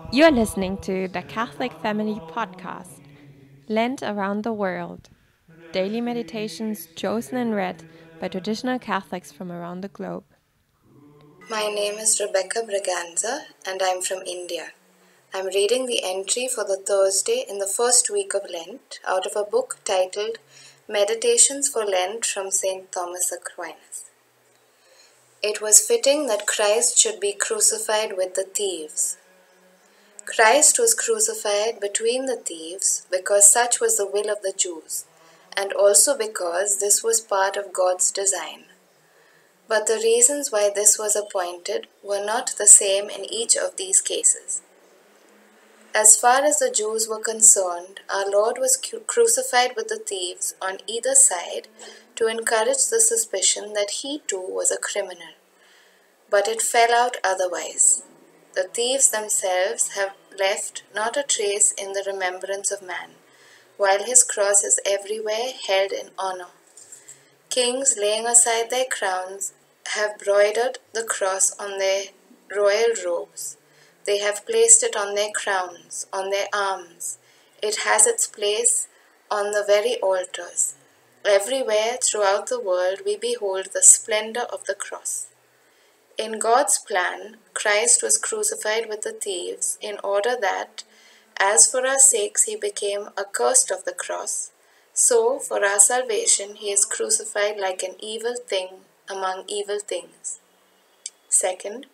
You're listening to the Catholic Family Podcast, Lent Around the World, daily meditations chosen and read by traditional Catholics from around the globe. My name is Rebecca Braganza and I'm from India. I'm reading the entry for the Thursday in the first week of Lent out of a book titled Meditations for Lent from St. Thomas Aquinas. It was fitting that Christ should be crucified with the thieves. Christ was crucified between the thieves because such was the will of the Jews, and also because this was part of God's design. But the reasons why this was appointed were not the same in each of these cases. As far as the Jews were concerned, our Lord was crucified with the thieves on either side to encourage the suspicion that he too was a criminal. But it fell out otherwise. The thieves themselves have left not a trace in the remembrance of man, while his cross is everywhere held in honor. Kings, laying aside their crowns, have broidered the cross on their royal robes. They have placed it on their crowns, on their arms. It has its place on the very altars. Everywhere throughout the world we behold the splendor of the cross. In God's plan, Christ was crucified with the thieves in order that, as for our sakes he became accursed of the cross, so for our salvation he is crucified like an evil thing among evil things. Second,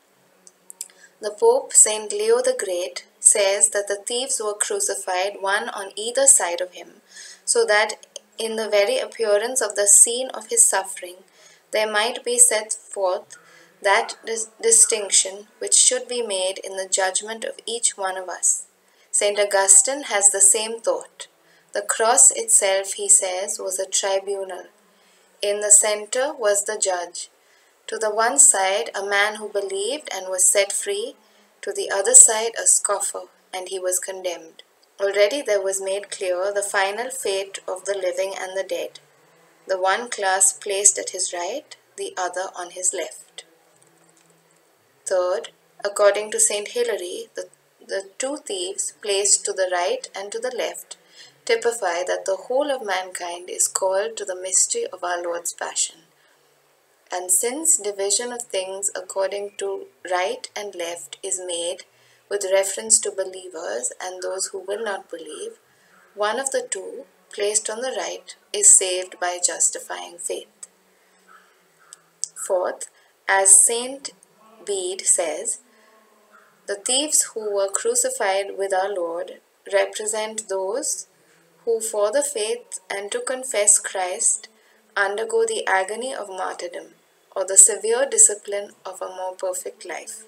the Pope, Saint Leo the Great, says that the thieves were crucified one on either side of him, so that in the very appearance of the scene of his suffering there might be set forth that distinction which should be made in the judgment of each one of us. St. Augustine has the same thought. The cross itself, he says, was a tribunal. In the center was the judge. To the one side, a man who believed and was set free. To the other side, a scoffer, and he was condemned. Already there was made clear the final fate of the living and the dead. The one class placed at his right, the other on his left. Third, according to St. Hilary, the two thieves placed to the right and to the left typify that the whole of mankind is called to the mystery of our Lord's Passion. And since division of things according to right and left is made with reference to believers and those who will not believe, one of the two, placed on the right, is saved by justifying faith. Fourth, as Saint Bede says, the thieves who were crucified with our Lord represent those who for the faith and to confess Christ undergo the agony of martyrdom or the severe discipline of a more perfect life.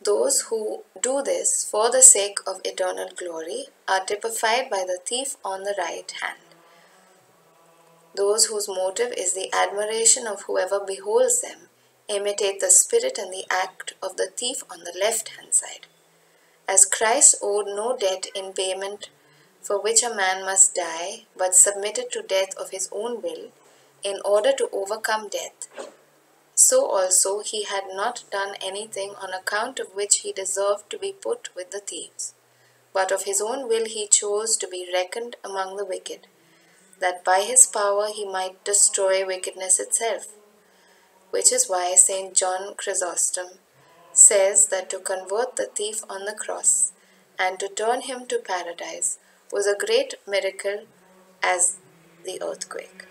Those who do this for the sake of eternal glory are typified by the thief on the right hand. Those whose motive is the admiration of whoever beholds them imitate the spirit and the act of the thief on the left-hand side. As Christ owed no debt in payment for which a man must die, but submitted to death of his own will in order to overcome death, so also he had not done anything on account of which he deserved to be put with the thieves, but of his own will he chose to be reckoned among the wicked, that by his power he might destroy wickedness itself. Which is why St. John Chrysostom says that to convert the thief on the cross and to turn him to paradise was a great miracle as the earthquake.